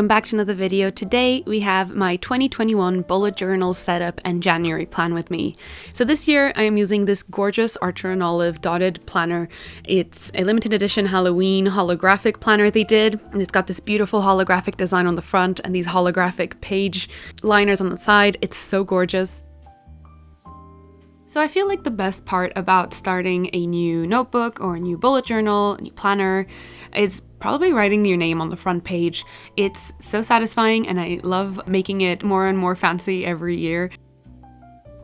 welcome back to another video. Today we have my 2021 bullet journal setup and January plan with me. So this year I am using this gorgeous Archer and Olive dotted planner. It's a limited edition Halloween holographic planner they did, and it's got this beautiful holographic design on the front and these holographic page liners on the side. It's so gorgeous. So I feel like the best part about starting a new notebook or a new bullet journal, a new planner, is probably writing your name on the front page. It's so satisfying and I love making it more and more fancy every year.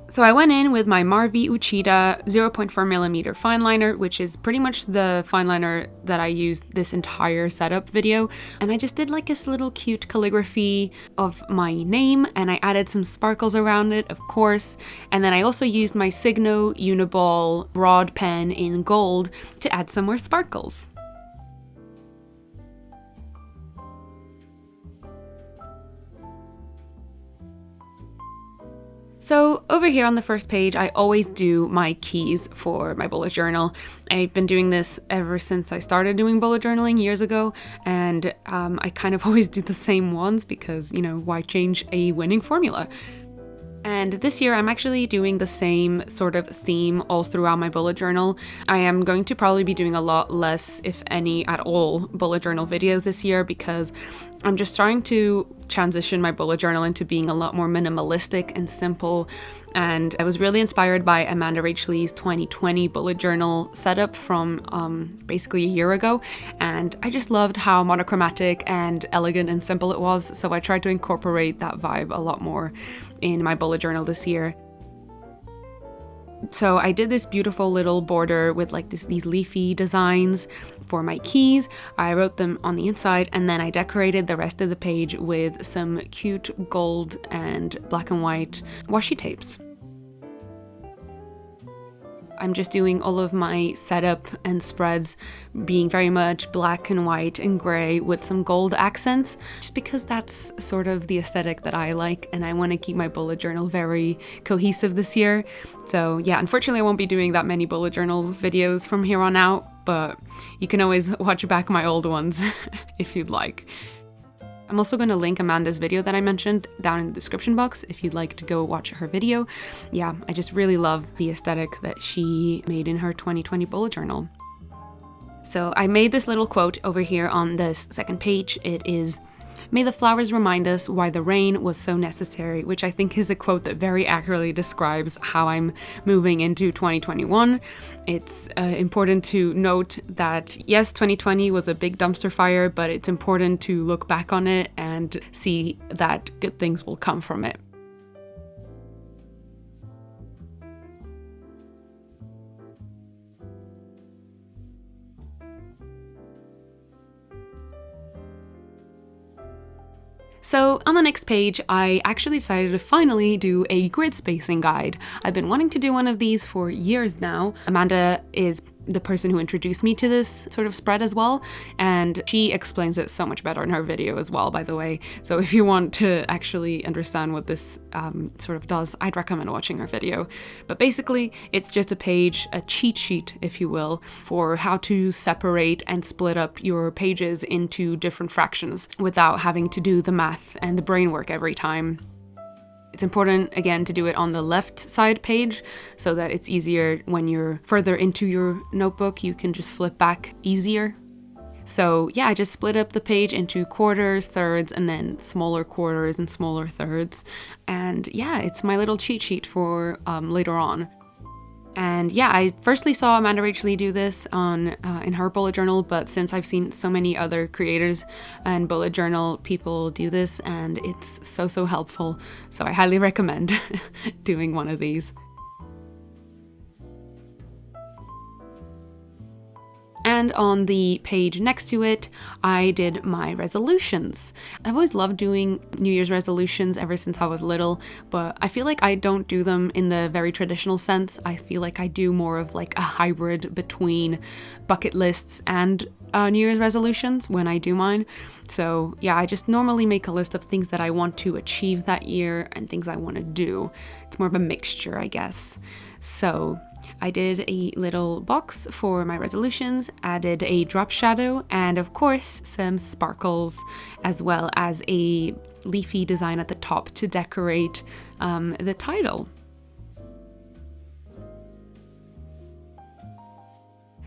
So I went in with my Marvy Uchida 0.4mm fine liner, which is pretty much the fine liner that I used this entire setup video. And I just did like this little cute calligraphy of my name, and I added some sparkles around it, of course. And then I also used my Signo Uni-ball broad pen in gold to add some more sparkles. So over here on the first page, I always do my keys for my bullet journal. I've been doing this ever since I started doing bullet journaling years ago, and I kind of always do the same ones because, you know, why change a winning formula? And this year I'm actually doing the same sort of theme all throughout my bullet journal. I am going to probably be doing a lot less, if any at all, bullet journal videos this year because I'm just starting to transition my bullet journal into being a lot more minimalistic and simple. And I was really inspired by AmandaRachLee's 2020 bullet journal setup from basically a year ago. And I just loved how monochromatic and elegant and simple it was. So I tried to incorporate that vibe a lot more in my bullet journal this year. So I did this beautiful little border with like these leafy designs for my keys. I wrote them on the inside, and then I decorated the rest of the page with some cute gold and black and white washi tapes. I'm just doing all of my setup and spreads being very much black and white and grey with some gold accents, just because that's sort of the aesthetic that I like, and I want to keep my bullet journal very cohesive this year. So yeah, unfortunately I won't be doing that many bullet journal videos from here on out, but you can always watch back my old ones if you'd like. I'm also going to link Amanda's video that I mentioned down in the description box if you'd like to go watch her video. Yeah, I just really love the aesthetic that she made in her 2020 bullet journal. So I made this little quote over here on this second page. It is, "May the flowers remind us why the rain was so necessary," which I think is a quote that very accurately describes how I'm moving into 2021. It's important to note that yes, 2020 was a big dumpster fire, but it's important to look back on it and see that good things will come from it. So on the next page, I actually decided to finally do a grid spacing guide. I've been wanting to do one of these for years now. Amanda is the person who introduced me to this sort of spread as well, and she explains it so much better in her video as well, by the way. So if you want to actually understand what this sort of does, I'd recommend watching her video. But basically, it's just a page, a cheat sheet, if you will, for how to separate and split up your pages into different fractions without having to do the math and the brain work every time. It's important, again, to do it on the left side page so that it's easier when you're further into your notebook. You can just flip back easier. So yeah, I just split up the page into quarters, thirds, and then smaller quarters and smaller thirds. And yeah, it's my little cheat sheet for later on. And yeah, I firstly saw AmandaRachLee do this on in her bullet journal, but since I've seen so many other creators and bullet journal people do this, and it's so helpful, so I highly recommend doing one of these. And on the page next to it, I did my resolutions. I've always loved doing New Year's resolutions ever since I was little, but I feel like I don't do them in the very traditional sense. I feel like I do more of like a hybrid between bucket lists and New Year's resolutions when I do mine. So yeah, I just normally make a list of things that I want to achieve that year and things I want to do. It's more of a mixture, I guess. So I did a little box for my resolutions, added a drop shadow, and of course some sparkles, as well as a leafy design at the top to decorate the title.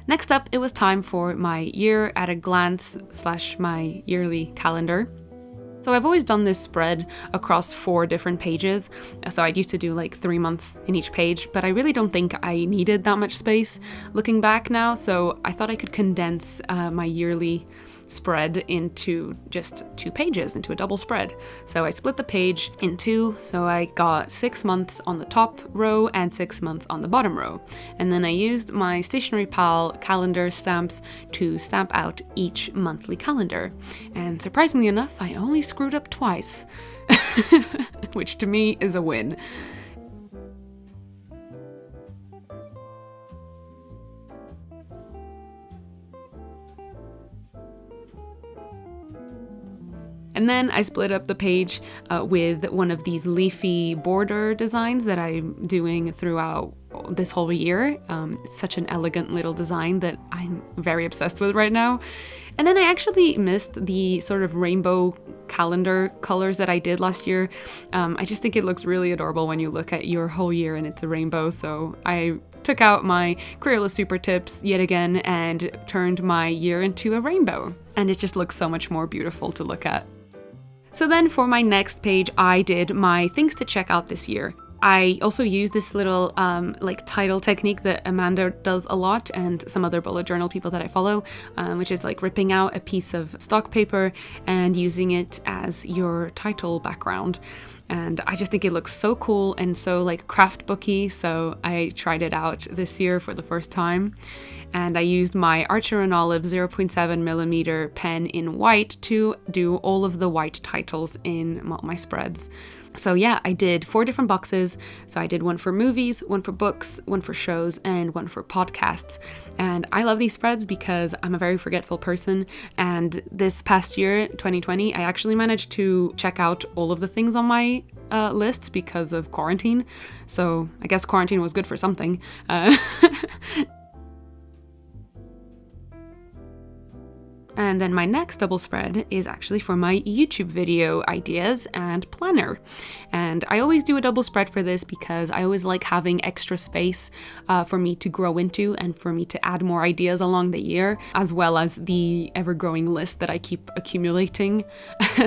Next up, it was time for my year at a glance / my yearly calendar. So I've always done this spread across 4 different pages. So I used to do like 3 months in each page, but I really don't think I needed that much space looking back now. So I thought I could condense my yearly spread into just 2 pages, into a double spread. So I split the page in 2, so I got 6 months on the top row and 6 months on the bottom row. And then I used my Stationery Pal calendar stamps to stamp out each monthly calendar. And surprisingly enough, I only screwed up twice, which to me is a win. And then I split up the page with one of these leafy border designs that I'm doing throughout this whole year. It's such an elegant little design that I'm very obsessed with right now. And then I actually missed the sort of rainbow calendar colors that I did last year. I just think it looks really adorable when you look at your whole year and it's a rainbow. So I took out my Crayola Supertips yet again and turned my year into a rainbow. And it just looks so much more beautiful to look at. So then for my next page, I did my things to check out this year. I also use this little like title technique that Amanda does a lot, and some other bullet journal people that I follow, which is like ripping out a piece of stock paper and using it as your title background. And I just think it looks so cool and so like craft booky, so I tried it out this year for the first time. And I used my Archer & Olive 0.7mm pen in white to do all of the white titles in my spreads. So yeah, I did 4 different boxes. So I did one for movies, one for books, one for shows, and one for podcasts. And I love these spreads because I'm a very forgetful person. And this past year, 2020, I actually managed to check out all of the things on my lists because of quarantine. So I guess quarantine was good for something. And then my next double spread is actually for my YouTube video ideas and planner. And I always do a double spread for this because I always like having extra space for me to grow into and for me to add more ideas along the year, as well as the ever-growing list that I keep accumulating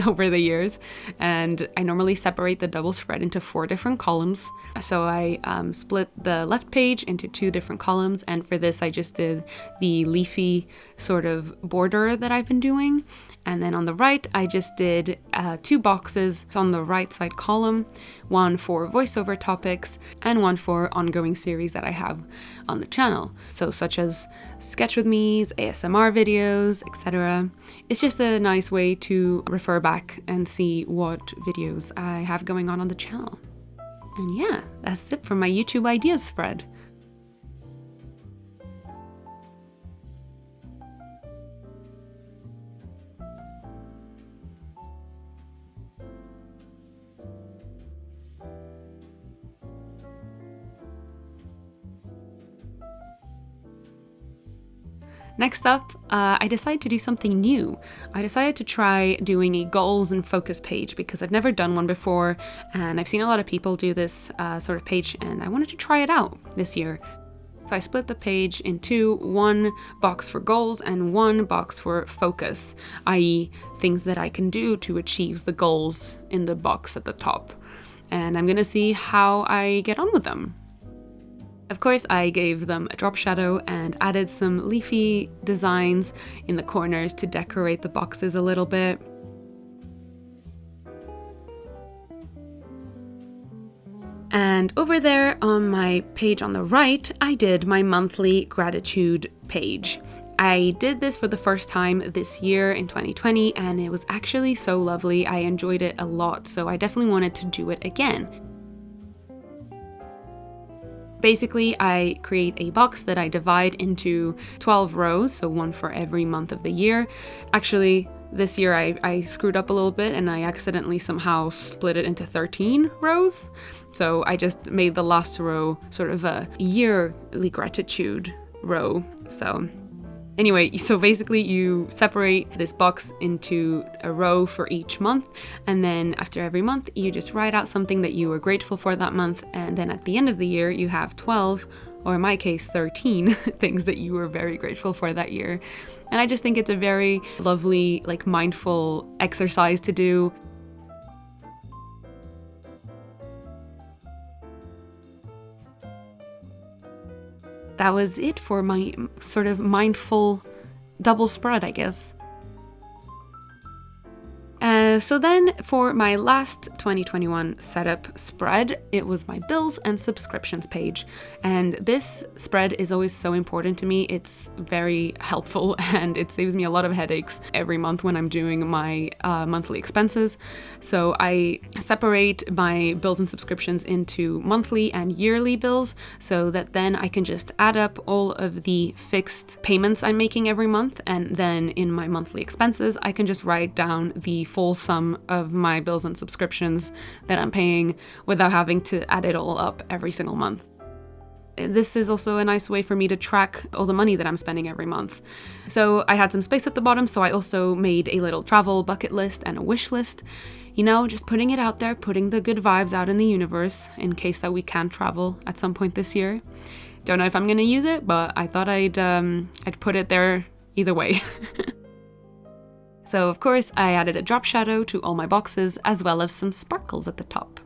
over the years. And I normally separate the double spread into 4 different columns. So I split the left page into 2 different columns, and for this I just did the leafy sort of border that I've been doing. And then on the right, I just did 2 boxes on the right side column, one for voiceover topics and one for ongoing series that I have on the channel. So such as sketch with me's, ASMR videos, etc. It's just a nice way to refer back and see what videos I have going on the channel. And yeah, that's it for my YouTube ideas spread. Next up, I decided to do something new. I decided to try doing a goals and focus page because I've never done one before, and I've seen a lot of people do this sort of page, and I wanted to try it out this year. So I split the page in 2, 1 box for goals and 1 box for focus, i.e. things that I can do to achieve the goals in the box at the top. And I'm gonna see how I get on with them. Of course, I gave them a drop shadow and added some leafy designs in the corners to decorate the boxes a little bit. And over there on my page on the right, I did my monthly gratitude page. I did this for the first time this year in 2020, and it was actually so lovely. I enjoyed it a lot, so I definitely wanted to do it again. Basically, I create a box that I divide into 12 rows, so one for every month of the year. Actually, This year I screwed up a little bit and I accidentally somehow split it into 13 rows. So I just made the last row sort of a yearly gratitude row. So anyway, so basically you separate this box into a row for each month, and then after every month you just write out something that you were grateful for that month, and then at the end of the year you have 12, or in my case 13 things that you were very grateful for that year. And I just think it's a very lovely, like, mindful exercise to do. That was it for my sort of mindful double spread, I guess. So then for my last 2021 setup spread, it was my bills and subscriptions page. And this spread is always so important to me. It's very helpful and it saves me a lot of headaches every month when I'm doing my monthly expenses. So I separate my bills and subscriptions into monthly and yearly bills so that then I can just add up all of the fixed payments I'm making every month. And then in my monthly expenses, I can just write down the full sum of my bills and subscriptions that I'm paying without having to add it all up every single month. This is also a nice way for me to track all the money that I'm spending every month. So I had some space at the bottom, so I also made a little travel bucket list and a wish list. You know, just putting it out there, putting the good vibes out in the universe in case that we can travel at some point this year. Don't know if I'm gonna use it, but I thought I'd put it there either way. So of course I added a drop shadow to all my boxes as well as some sparkles at the top.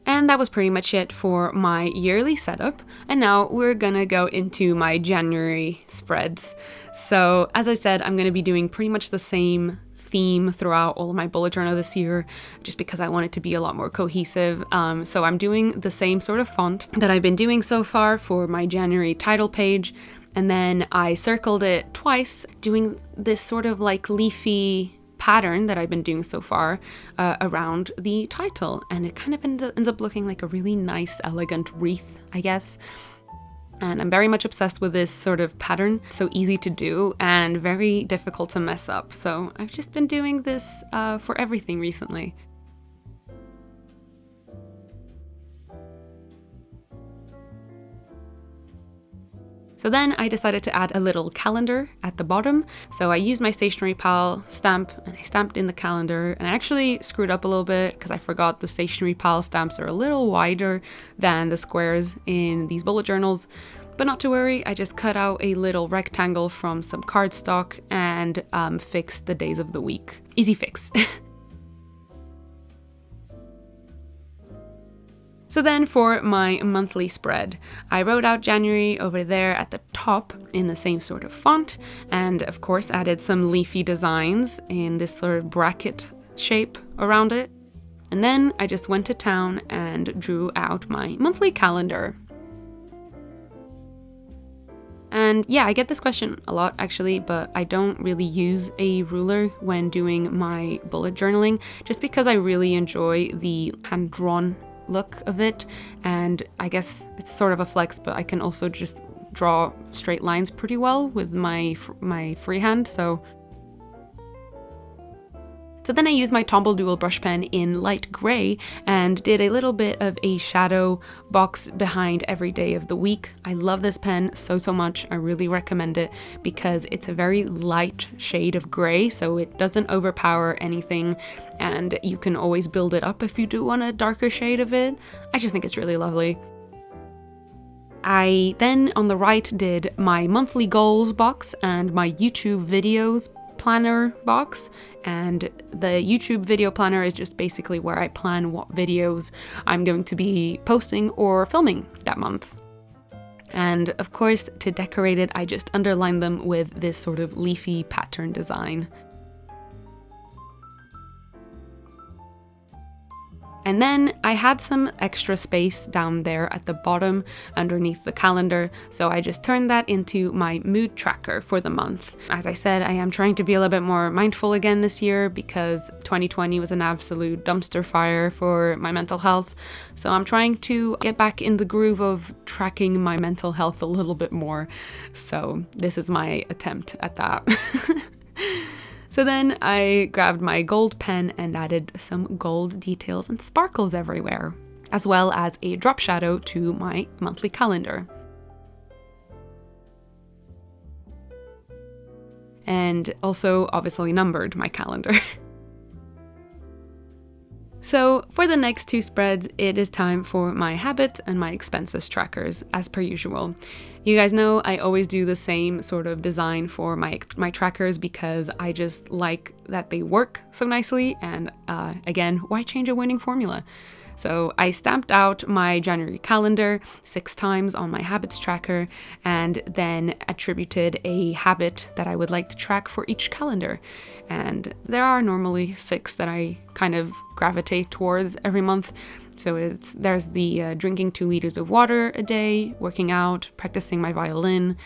And that was pretty much it for my yearly setup. And now we're gonna go into my January spreads. So as I said, I'm gonna be doing pretty much the same theme throughout all of my bullet journal this year, just because I want it to be a lot more cohesive. So I'm doing the same sort of font that I've been doing so far for my January title page. And then I circled it twice, doing this sort of like leafy pattern that I've been doing so far around the title. And it kind of ends up looking like a really nice, elegant wreath, I guess. And I'm very much obsessed with this sort of pattern. So easy to do and very difficult to mess up. So I've just been doing this for everything recently. So then I decided to add a little calendar at the bottom. So I used my Stationery Pal stamp and I stamped in the calendar, and I actually screwed up a little bit because I forgot the Stationery Pal stamps are a little wider than the squares in these bullet journals. But not to worry, I just cut out a little rectangle from some cardstock and fixed the days of the week. Easy fix. So then for my monthly spread, I wrote out January over there at the top in the same sort of font, and of course added some leafy designs in this sort of bracket shape around it. And then I just went to town and drew out my monthly calendar. And yeah, I get this question a lot actually, but I don't really use a ruler when doing my bullet journaling, just because I really enjoy the hand-drawn look of it. And I guess it's sort of a flex, but I can also just draw straight lines pretty well with my freehand. So then I used my Tombow dual brush pen in light gray and did a little bit of a shadow box behind every day of the week. I love this pen so much. I really recommend it because it's a very light shade of gray, so it doesn't overpower anything, and you can always build it up if you do want a darker shade of it. I just think it's really lovely. I then on the right did my monthly goals box and my YouTube videos planner box, and the YouTube video planner is just basically where I plan what videos I'm going to be posting or filming that month. And of course, to decorate it, I just underlined them with this sort of leafy pattern design. And then I had some extra space down there at the bottom underneath the calendar, so I just turned that into my mood tracker for the month. As I said, I am trying to be a little bit more mindful again this year because 2020 was an absolute dumpster fire for my mental health. So I'm trying to get back in the groove of tracking my mental health a little bit more. So this is my attempt at that. So then I grabbed my gold pen and added some gold details and sparkles everywhere, as well as a drop shadow to my monthly calendar. And also obviously numbered my calendar. So for the next two spreads, it is time for my habits and my expenses trackers, as per usual. You guys know I always do the same sort of design for my trackers because I just like that they work so nicely, and again, why change a winning formula? So I stamped out my January calendar 6 times on my habits tracker and then attributed a habit that I would like to track for each calendar. And there are normally 6 that I kind of gravitate towards every month. So there's the drinking 2 liters of water a day, working out, practicing my violin,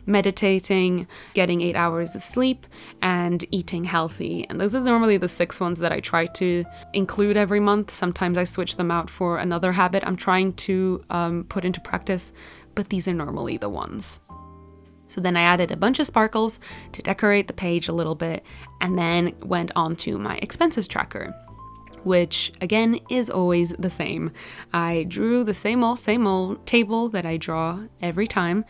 meditating, getting 8 hours of sleep, and eating healthy. And those are normally the 6 ones that I try to include every month. Sometimes I switch them out for another habit I'm trying to put into practice, but these are normally the ones. So then I added a bunch of sparkles to decorate the page a little bit, and then went on to my expenses tracker, which again is always the same. I drew the same old table that I draw every time.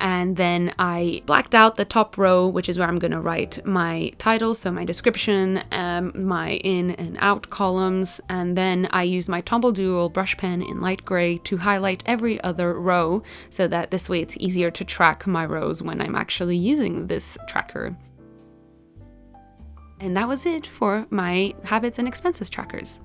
And then I blacked out the top row, which is where I'm going to write my title, so my description, my in and out columns, and then I used my Tombow Dual brush pen in light gray to highlight every other row, so that this way it's easier to track my rows when I'm actually using this tracker. And that was it for my habits and expenses trackers.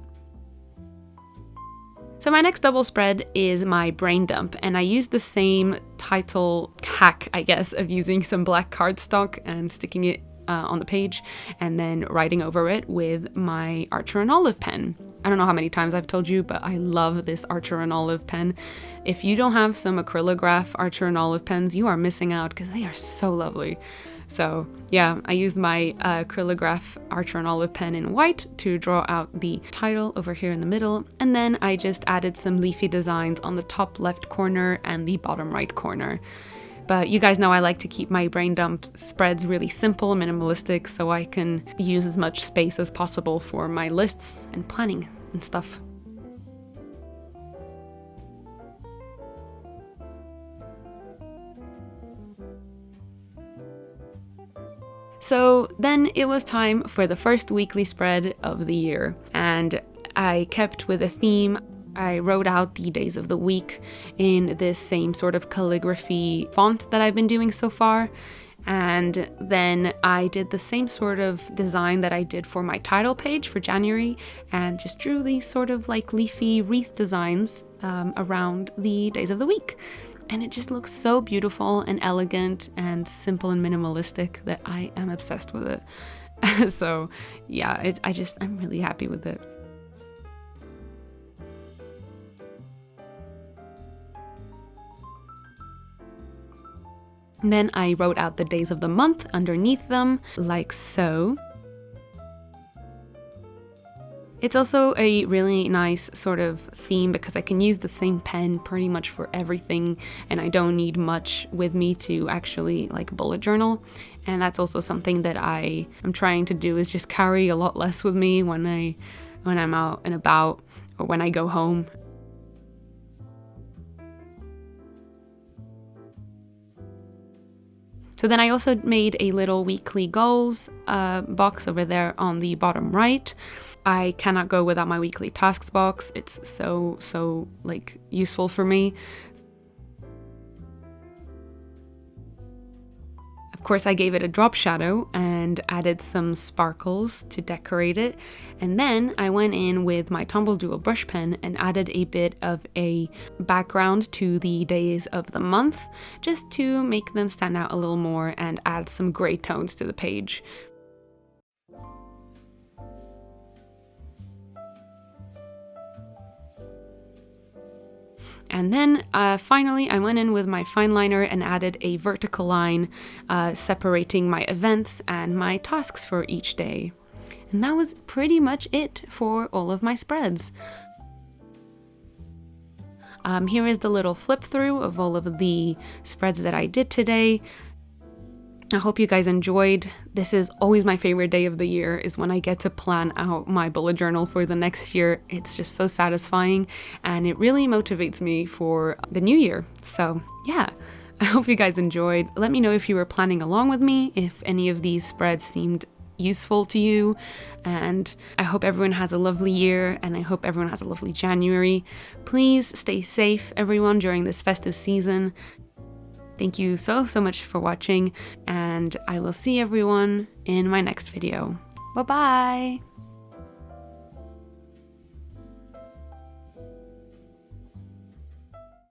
So my next double spread is my brain dump, and I used the same title hack, I guess, of using some black cardstock and sticking it on the page and then writing over it with my Archer and Olive pen. I don't know how many times I've told you, but I love this Archer and Olive pen. If you don't have some Acrylograph Archer and Olive pens, you are missing out because they are so lovely. So yeah, I used my Acrylograph Archer and Olive pen in white to draw out the title over here in the middle, and then I just added some leafy designs on the top left corner and the bottom right corner. But you guys know I like to keep my brain dump spreads really simple, minimalistic, so I can use as much space as possible for my lists and planning and stuff. So then it was time for the first weekly spread of the year, and I kept with a theme. I wrote out the days of the week in this same sort of calligraphy font that I've been doing so far, and then I did the same sort of design that I did for my title page for January, and just drew these sort of like leafy wreath designs around the days of the week. And it just looks so beautiful and elegant and simple and minimalistic that I am obsessed with it. So yeah, I'm really happy with it. And then I wrote out the days of the month underneath them, like so. It's also a really nice sort of theme because I can use the same pen pretty much for everything, and I don't need much with me to actually like bullet journal. And that's also something that I am trying to do, is just carry a lot less with me when I'm out and about or when I go home. So then I also made a little weekly goals box over there on the bottom right. I cannot go without my weekly tasks box. It's so like useful for me. Of course, I gave it a drop shadow and added some sparkles to decorate it. And then I went in with my Tombow Dual brush pen and added a bit of a background to the days of the month, just to make them stand out a little more and add some gray tones to the page. And then finally, I went in with my fine liner and added a vertical line separating my events and my tasks for each day. And that was pretty much it for all of my spreads. Here is the little flip through of all of the spreads that I did today. I hope you guys enjoyed. This is always my favorite day of the year, is when I get to plan out my bullet journal for the next year. It's just so satisfying and it really motivates me for the new year. So yeah, I hope you guys enjoyed. Let me know if you were planning along with me, if any of these spreads seemed useful to you, and I hope everyone has a lovely year, and I hope everyone has a lovely January. Please stay safe, everyone, during this festive season. Thank you so much for watching, and I will see everyone in my next video. Bye bye!